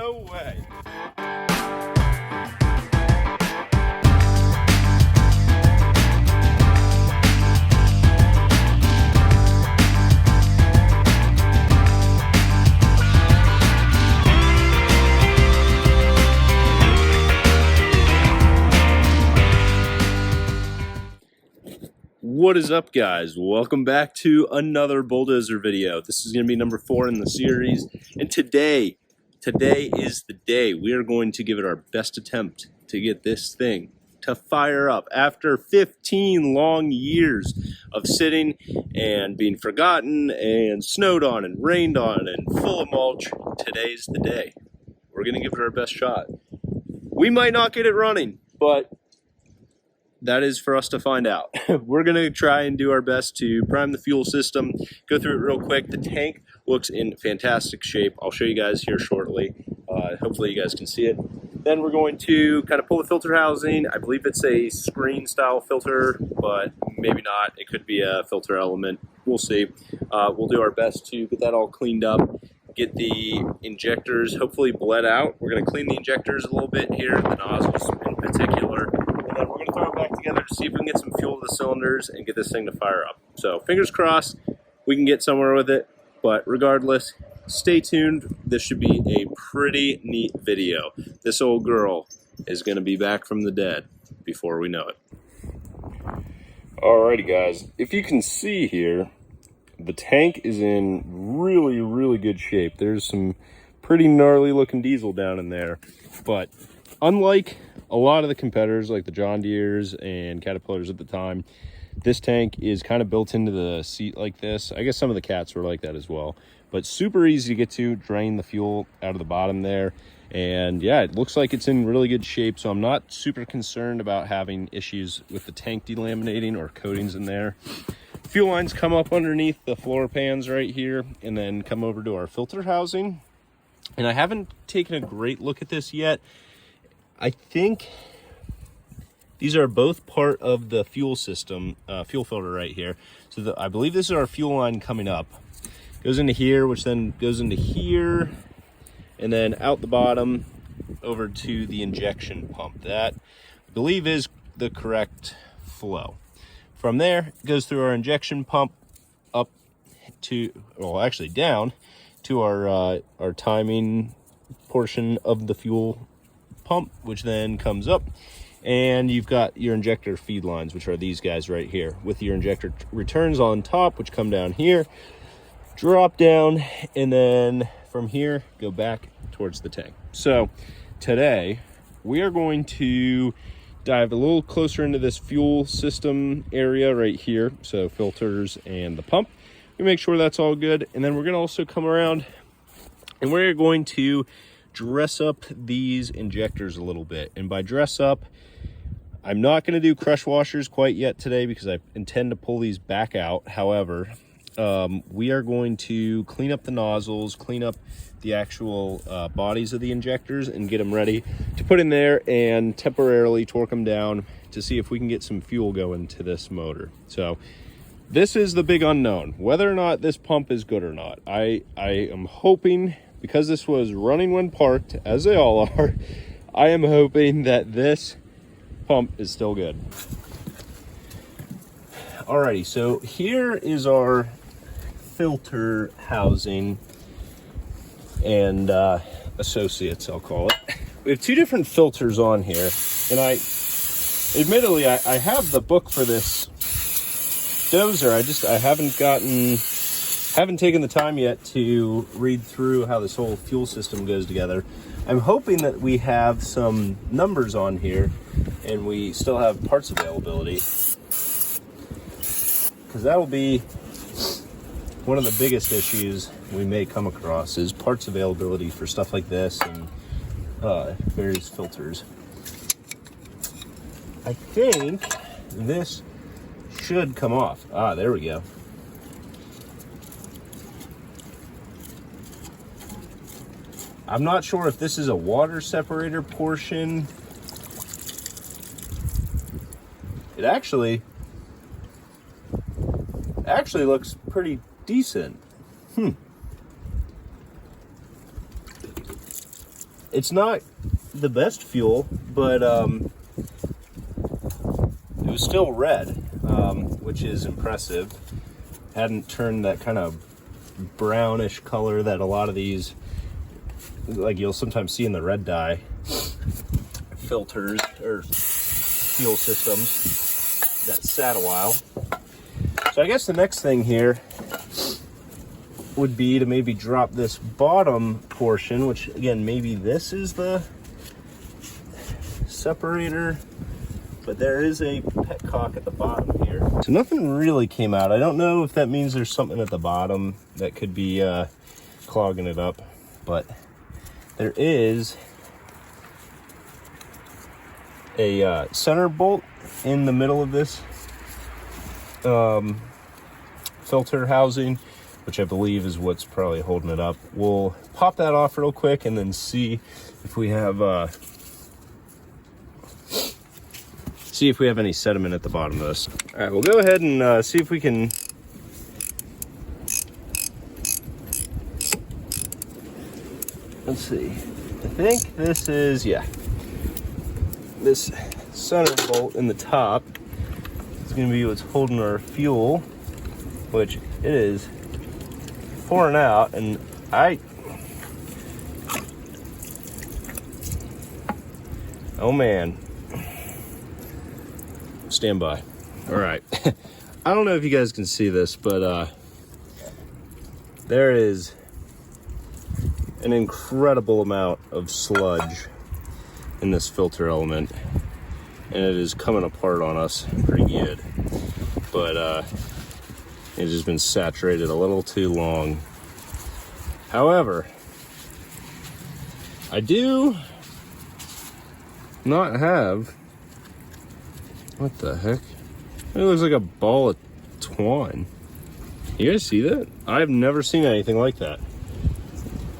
No way. What is up, guys? Welcome back to another Bulldozer video. This is going to be number 4 in the series, and today is the day. We are going to give it our best attempt to get this thing to fire up after 15 long years of sitting and being forgotten and snowed on and rained on and full of mulch. Today's the day. We're going to give it our best shot. We might not get it running, but that is for us to find out. We're going to try and do our best to prime the fuel system, go through it real quick. The tank looks in fantastic shape. I'll show you guys here shortly. Hopefully you guys can see it. Then we're going to kind of pull the filter housing. I believe it's a screen style filter, but maybe not. It could be a filter element. We'll see. We'll do our best to get that all cleaned up, get the injectors hopefully bled out. We're going to clean the injectors a little bit here, the nozzles in particular. And then we're going to throw it back together to see if we can get some fuel to the cylinders and get this thing to fire up. So fingers crossed we can get somewhere with it. But regardless, stay tuned. This should be a pretty neat video. This old girl is going to be back from the dead before we know it. Alrighty, guys. If you can see here, the tank is in really, really good shape. There's some pretty gnarly looking diesel down in there. But unlike a lot of the competitors like the John Deeres and Caterpillars at the time, this tank is kind of built into the seat like this. I guess some of the Cats were like that as well, but super easy to get to, drain the fuel out of the bottom there. And yeah, it looks like it's in really good shape, so I'm not super concerned about having issues with the tank delaminating or coatings in there. Fuel lines come up underneath the floor pans right here and then come over to our filter housing. And I haven't taken a great look at this yet. I think these are both part of the fuel system, fuel filter right here. So I believe this is our fuel line coming up. Goes into here, which then goes into here, and then out the bottom over to the injection pump. That, I believe, is the correct flow. From there, it goes through our injection pump up to, well, actually down to our timing portion of the fuel pump, which then comes up, and you've got your injector feed lines, which are these guys right here, with your injector returns on top, which come down here, drop down, and then from here go back towards the tank. So today we are going to dive a little closer into this fuel system area right here, so filters and the pump. We make sure that's all good, and then we're going to also come around and we're going to dress up these injectors a little bit. And by dress up, I'm not going to do crush washers quite yet today because I intend to pull these back out. However, we are going to clean up the nozzles, clean up the actual bodies of the injectors, and get them ready to put in there and temporarily torque them down to see if we can get some fuel going to this motor. So this is the big unknown, whether or not this pump is good or not. I am hoping, because this was running when parked, as they all are, I am hoping that this pump is still good. Alrighty, so here is our filter housing and associates, I'll call it. We have 2 different filters on here, and admittedly, I have the book for this dozer. I haven't taken the time yet to read through how this whole fuel system goes together. I'm hoping that we have some numbers on here and we still have parts availability, because that will be one of the biggest issues we may come across, is parts availability for stuff like this and various filters. I think this should come off. There we go. I'm not sure if this is a water separator portion. It actually looks pretty decent. it's not the best fuel, but it was still red, which is impressive. Hadn't turned that kind of brownish color that a lot of these, like you'll sometimes see in the red dye filters or fuel systems that sat a while. So I guess the next thing here would be to maybe drop this bottom portion, which again, maybe this is the separator, but there is a petcock at the bottom here. So nothing really came out. I don't know if that means there's something at the bottom that could be clogging it up, but there is a center bolt in the middle of this filter housing, which I believe is what's probably holding it up. We'll pop that off real quick and then see if we have any sediment at the bottom of this. All right, we'll go ahead and see if we can let's see. I think this is, yeah, this center bolt in the top is going to be what's holding our fuel, which it is pouring out, and oh man, stand by. All right. I don't know if you guys can see this, but there is an incredible amount of sludge in this filter element, and it is coming apart on us pretty good, but it's just been saturated a little too long. However, I do not have, what the heck? It looks like a ball of twine. You guys see that? I've never seen anything like that.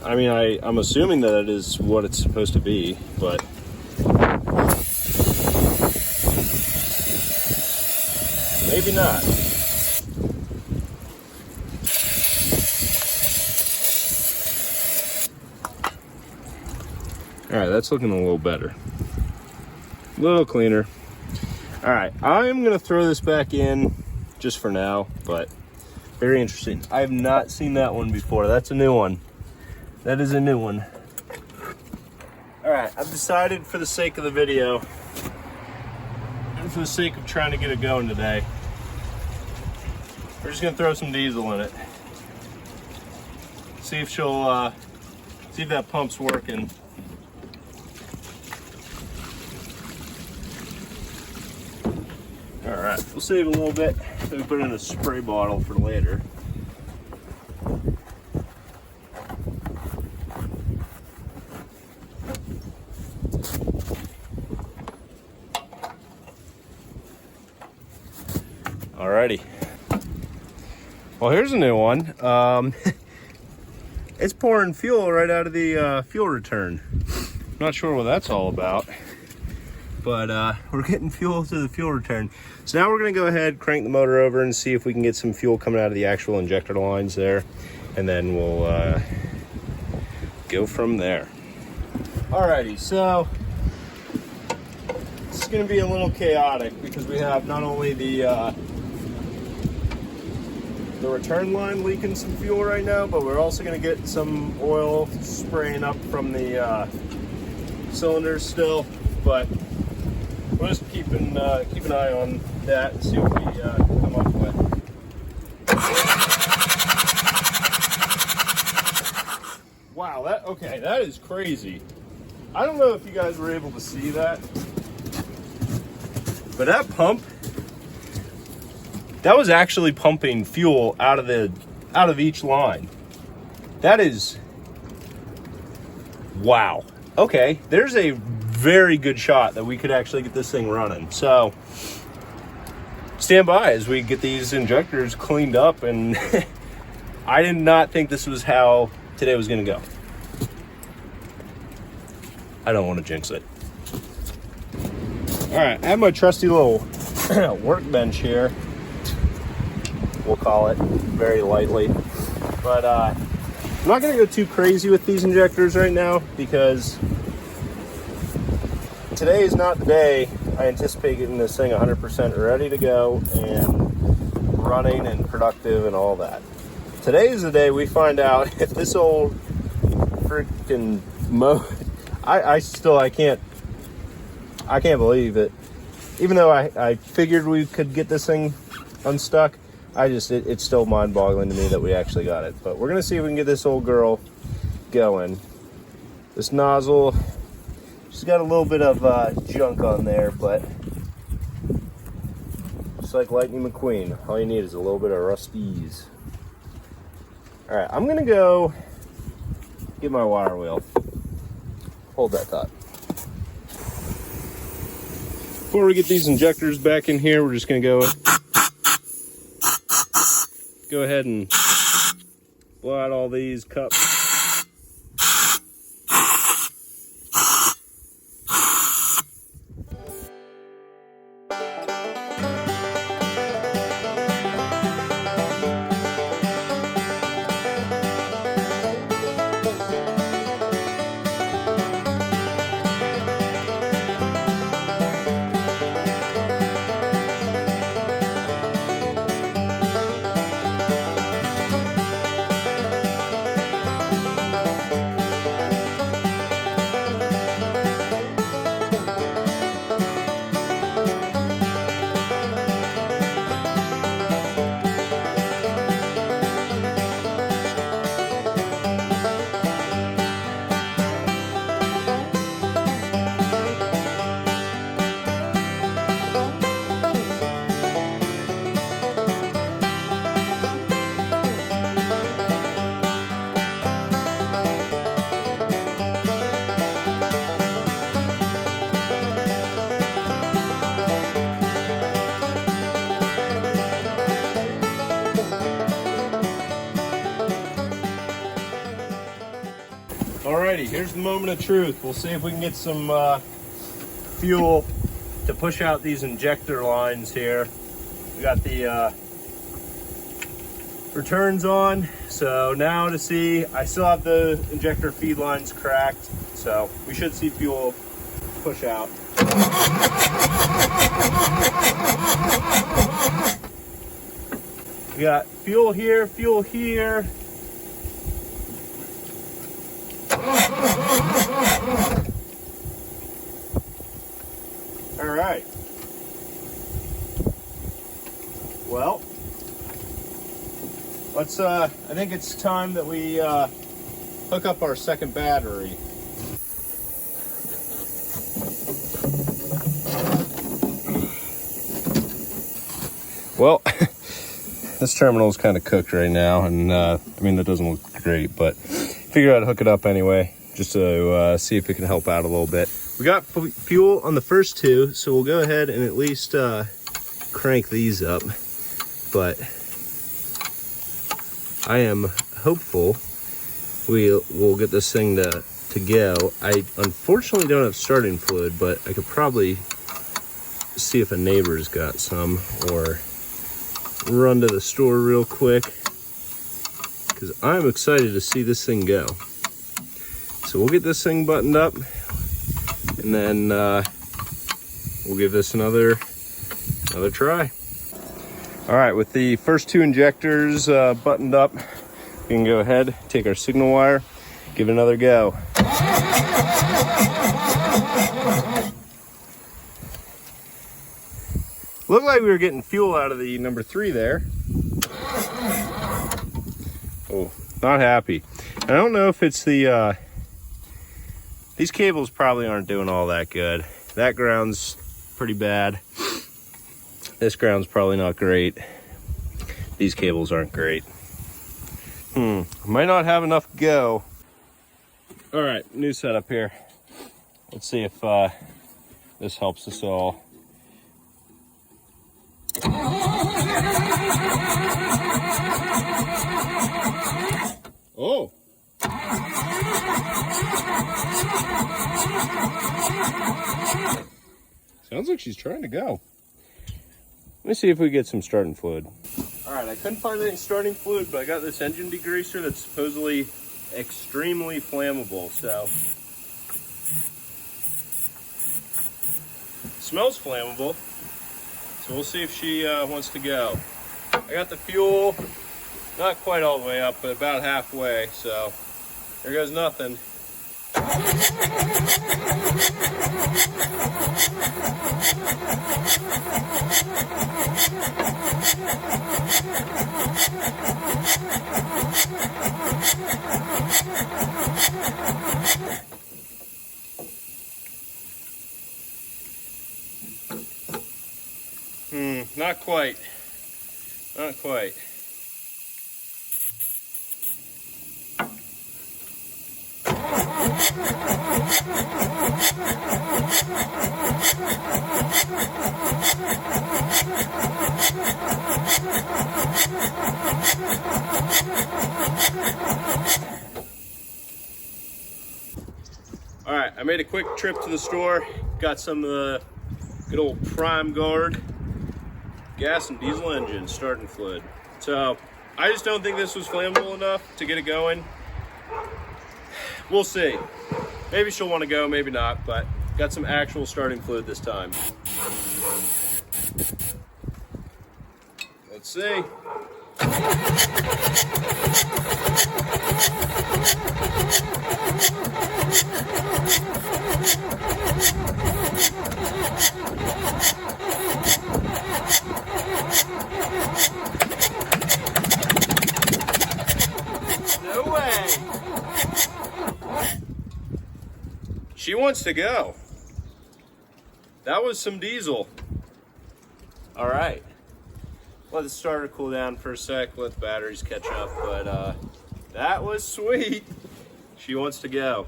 I mean, I'm assuming that it is what it's supposed to be, but maybe not. All right, that's looking a little better. A little cleaner. All right, I'm gonna throw this back in just for now, but very interesting. I have not seen that one before. That's a new one. That is a new one. All right, I've decided for the sake of the video and for the sake of trying to get it going today, we're just gonna throw some diesel in it. See if she'll, see if that pump's working. All right, we'll save a little bit so we put it in a spray bottle for later. Alrighty. Well, here's a new one. It's pouring fuel right out of the fuel return. Not sure what that's all about, but we're getting fuel to the fuel return. So now we're gonna go ahead, crank the motor over and see if we can get some fuel coming out of the actual injector lines there. And then we'll go from there. Alrighty, so this is gonna be a little chaotic because we have not only the return line leaking some fuel right now, but we're also going to get some oil spraying up from the cylinders still. But we'll just keep an eye on that and see what we come up with. Wow, that is crazy. I don't know if you guys were able to see that, but that pump, that was actually pumping fuel out of each line. That is, wow. Okay, there's a very good shot that we could actually get this thing running. So stand by as we get these injectors cleaned up, and I did not think this was how today was gonna go. I don't want to jinx it. All right, I have my trusty little workbench here. We'll call it, very lightly. But I'm not gonna go too crazy with these injectors right now because today is not the day I anticipate getting this thing 100% ready to go and running and productive and all that. Today is the day we find out if this old freaking I can't believe it. Even though I figured we could get this thing unstuck, it's still mind-boggling to me that we actually got it. But we're gonna see if we can get this old girl going. This nozzle, she's got a little bit of junk on there, but just like Lightning McQueen, all you need is a little bit of rusties. All right, I'm gonna go get my wire wheel. Hold that thought. Before we get these injectors back in here, we're just gonna go ahead and blow out all these cups. Alrighty, here's the moment of truth. We'll see if we can get some fuel to push out these injector lines here. We got the returns on, so now to see, I still have the injector feed lines cracked, so we should see fuel push out. We got fuel here, fuel here. All right. Well, let's, I think it's time that we hook up our second battery. Well, this terminal is kind of cooked right now, and I mean, that doesn't look great, but figure out to hook it up anyway, just to see if it can help out a little bit. We got fuel on the first two, so we'll go ahead and at least crank these up. But I am hopeful we'll get this thing to go. I unfortunately don't have starting fluid, but I could probably see if a neighbor's got some, or run to the store real quick, because I'm excited to see this thing go. So we'll get this thing buttoned up, and then we'll give this another try. All right, with the first two injectors buttoned up, we can go ahead, take our signal wire, give it another go. Looked like we were getting fuel out of the number 3 there. Oh, not happy. I don't know if it's the, these cables probably aren't doing all that good. That ground's pretty bad. This ground's probably not great. These cables aren't great. Might not have enough go. All right, new setup here. Let's see if this helps us all. Oh. Sounds like she's trying to go. Let me see if we get some starting fluid. All right, I couldn't find any starting fluid, but I got this engine degreaser that's supposedly extremely flammable, so Smells flammable, so we'll see if she wants to go. I got the fuel not quite all the way up, but about halfway, so there goes nothing. Not quite. Not quite. All right, I made a quick trip to the store, got some of the good old Prime Guard gas and diesel engine starting fluid. So I just don't think this was flammable enough to get it going. We'll see. Maybe she'll want to go, maybe not, but got some actual starting fluid this time. Let's see. No way. She wants to go. That was some diesel. All right. Let the starter cool down for a sec, let the batteries catch up, but that was sweet. She wants to go.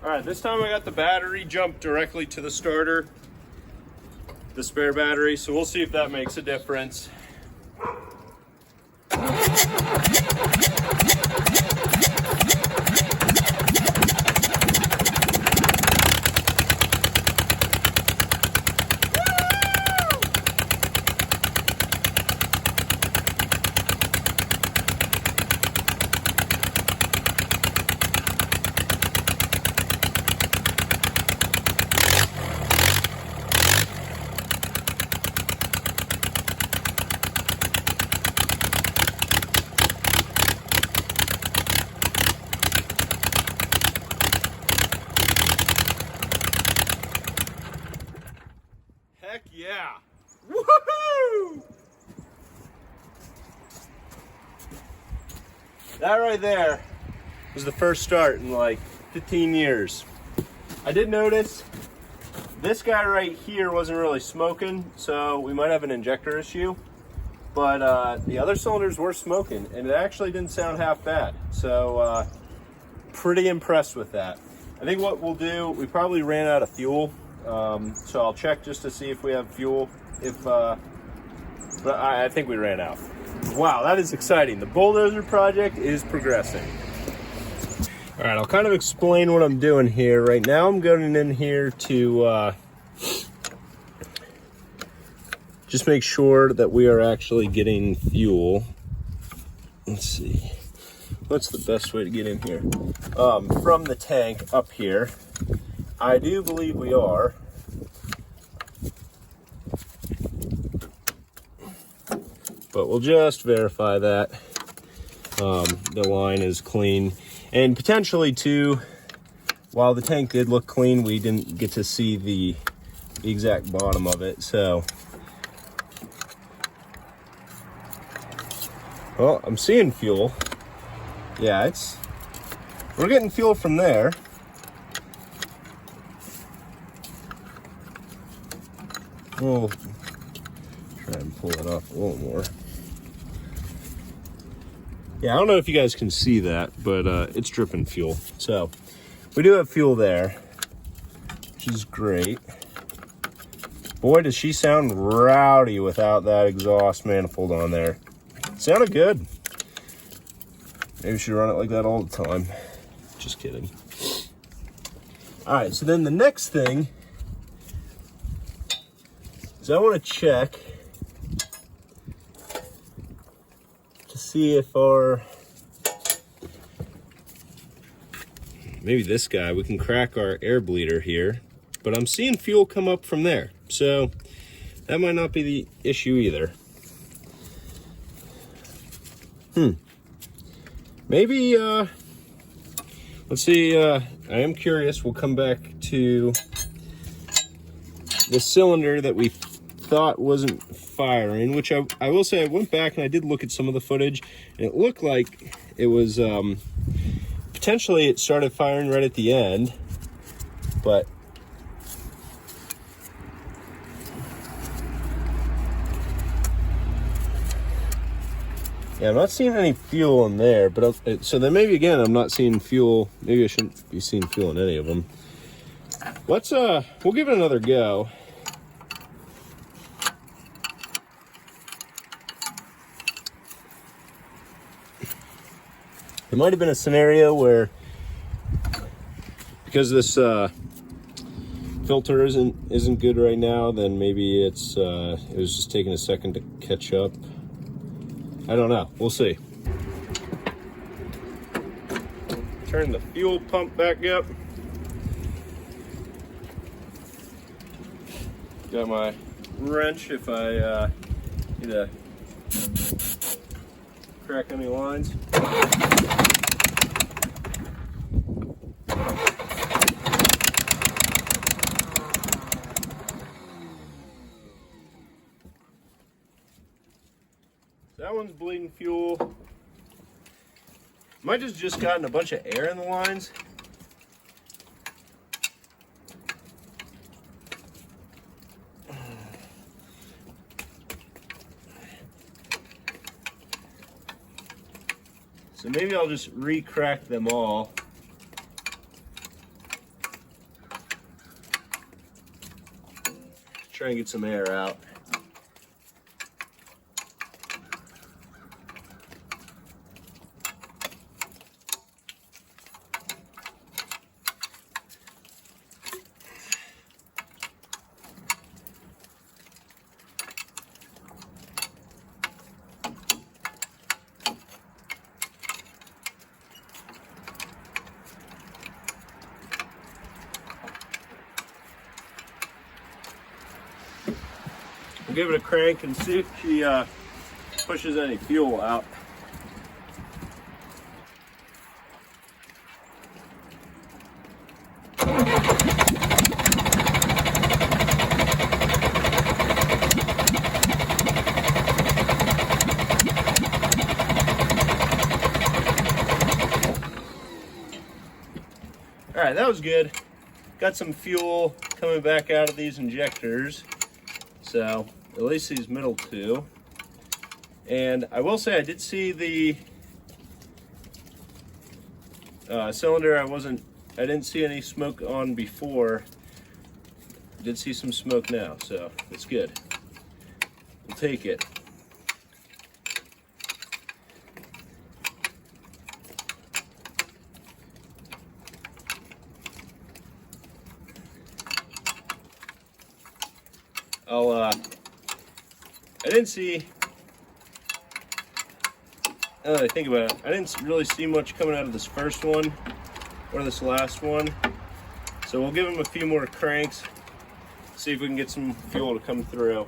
All right, this time I got the battery jumped directly to the starter, the spare battery, so we'll see if that makes a difference. Heck yeah! Woohoo! That right there was the first start in like 15 years. I did notice this guy right here wasn't really smoking, so we might have an injector issue, but the other cylinders were smoking and it actually didn't sound half bad. So pretty impressed with that. I think what we'll do, we probably ran out of fuel. So I'll check just to see if we have fuel, but I think we ran out. Wow, that is exciting. The Bulldozer project is progressing. All right, I'll kind of explain what I'm doing here. Right now I'm going in here to just make sure that we are actually getting fuel. Let's see, what's the best way to get in here? From the tank up here. I do believe we are. But we'll just verify that the line is clean. And potentially too, while the tank did look clean, we didn't get to see the exact bottom of it. So, well, I'm seeing fuel. Yeah, we're getting fuel from there. We'll try and pull it off a little more. Yeah, I don't know if you guys can see that, but it's dripping fuel. So we do have fuel there, which is great. Boy, does she sound rowdy without that exhaust manifold on there. It sounded good. Maybe we should run it like that all the time. Just kidding. All right, so then the next thing is I want to check to see if maybe this guy, we can crack our air bleeder here, but I'm seeing fuel come up from there. So that might not be the issue either. Maybe, let's see, I am curious. We'll come back to the cylinder that we thought wasn't firing, which I will say I went back and I did look at some of the footage, and it looked like it was, potentially it started firing right at the end, but yeah, I'm not seeing any fuel in there, but so then maybe again, I'm not seeing fuel. Maybe I shouldn't be seeing fuel in any of them. Let's, we'll give it another go. It might have been a scenario where, because this filter isn't good right now, then maybe it was just taking a second to catch up. I don't know. We'll see. Turn the fuel pump back up. Got my wrench if I need to crack any lines. That one's bleeding fuel. Might have just gotten a bunch of air in the lines. So maybe I'll just re-crack them all. Try and get some air out. We'll give it a crank and see if she pushes any fuel out. All right, that was good. Got some fuel coming back out of these injectors. So at least these middle two. And I will say I did see the cylinder I didn't see any smoke on before. I did see some smoke now, so it's good. We'll take it. I didn't see, now that I think about it, I didn't really see much coming out of this first one or this last one. So we'll give them a few more cranks, see if we can get some fuel to come through.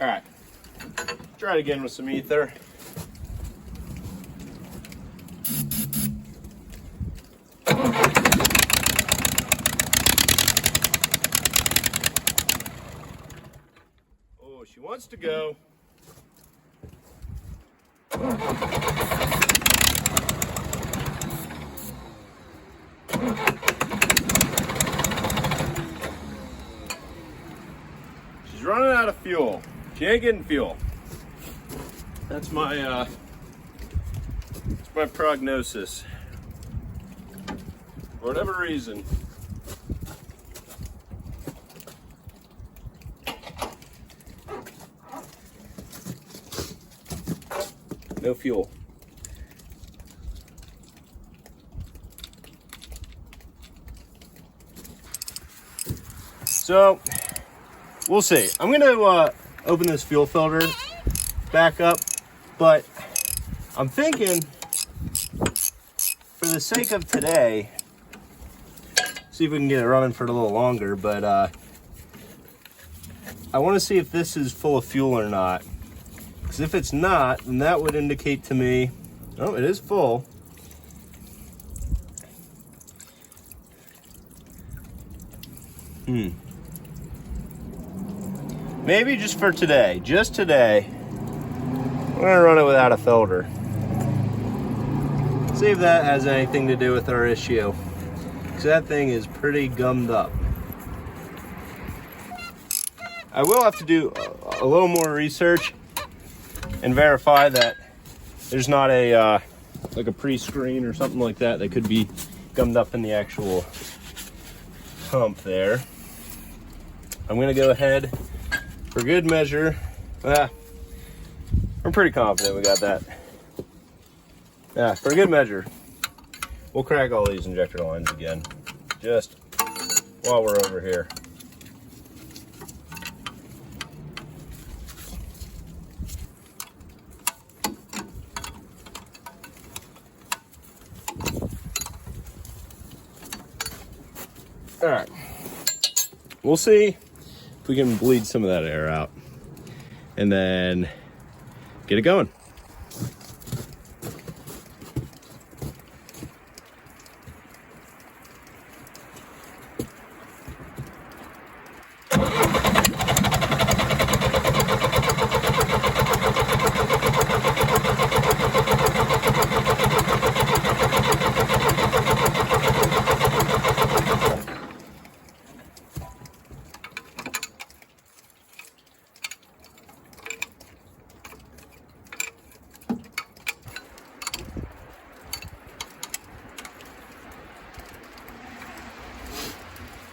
All right, try it again with some ether. Oh, she wants to go. She's running out of fuel. She ain't getting fuel. That's my prognosis. For whatever reason. No fuel. So, we'll see. I'm gonna open this fuel filter back up, but I'm thinking, for the sake of today, see if we can get it running for a little longer, but I want to see if this is full of fuel or not. Because if it's not, then that would indicate to me, oh, it is full. Maybe just for today, just today, we're gonna run it without a filter. See if that has anything to do with our issue. Because that thing is pretty gummed up. I will have to do a little more research and verify that there's not a like a pre-screen or something like that that could be gummed up in the actual pump there. I'm gonna go ahead for good measure. I'm pretty confident we got that. Yeah, for good measure, we'll crack all these injector lines again, just while we're over here. All right, we'll see if we can bleed some of that air out and then get it going.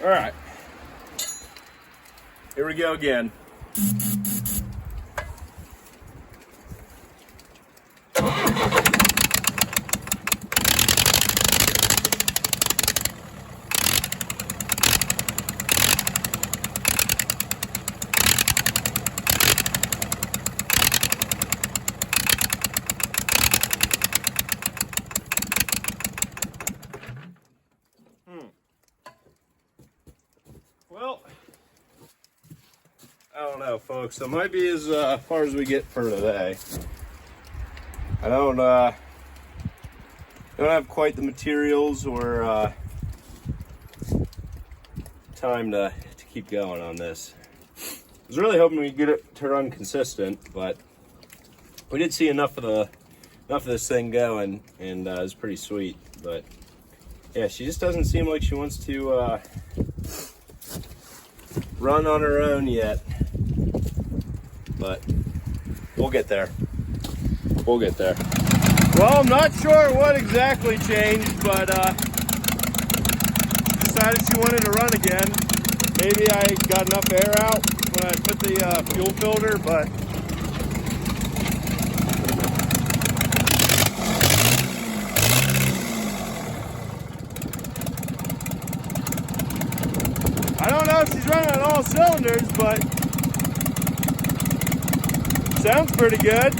All right, here we go again. Well, I don't know, folks. That might be as far as we get for today. I don't have quite the materials or time to keep going on this. I was really hoping we'd get it to run consistent, but we did see enough of this thing going, and it was pretty sweet. But yeah, she just doesn't seem like she wants to run on her own yet, but we'll get there. We'll get there. Well, I'm not sure what exactly changed, but decided she wanted to run again. Maybe I got enough air out when I put the fuel filter, but I don't know if she's running on all cylinders, but sounds pretty good.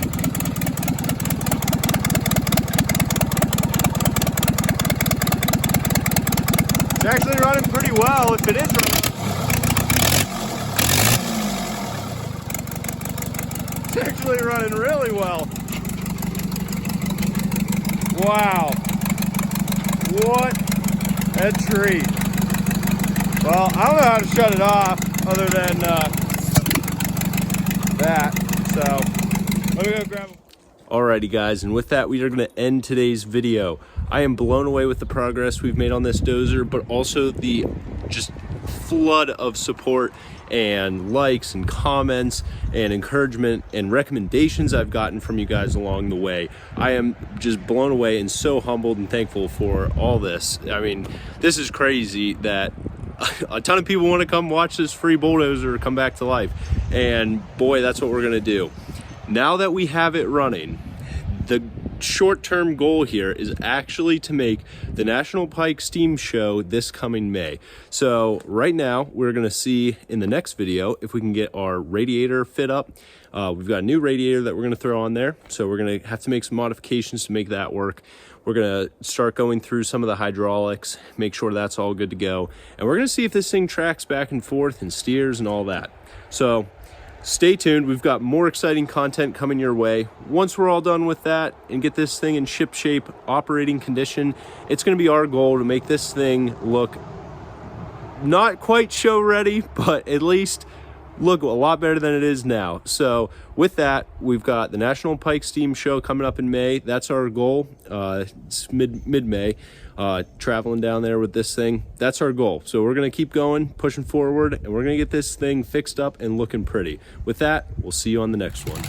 It's actually running pretty well if it is running. It's actually running really well. Wow. What a treat. Well, I don't know how to shut it off other than that. So let me go grab it. Alrighty guys, and with that we are going to end today's video. I am blown away with the progress we've made on this dozer, but also the just flood of support and likes and comments and encouragement and recommendations I've gotten from you guys along the way. I am just blown away and so humbled and thankful for all this. I mean, this is crazy that a ton of people want to come watch this free bulldozer come back to life, and boy, that's what we're gonna do. Now that we have it running, the short-term goal here is actually to make the National Pike Steam Show this coming May. So right now we're going to see in the next video if we can get our radiator fit up. We've got a new radiator that we're going to throw on there, so we're going to have to make some modifications to make that work. We're going to start going through some of the hydraulics, make sure that's all good to go, and we're going to see if this thing tracks back and forth and steers and all that. So stay tuned. We've got more exciting content coming your way. Once we're all done with that and get this thing in ship shape, operating condition, it's going to be our goal to make this thing look not quite show ready, but at least look a lot better than it is now. So with that, we've got the National Pike Steam Show coming up in May. That's our goal. It's mid-May. Traveling down there with this thing. That's our goal. So we're going to keep going, pushing forward, and we're going to get this thing fixed up and looking pretty. With that, we'll see you on the next one.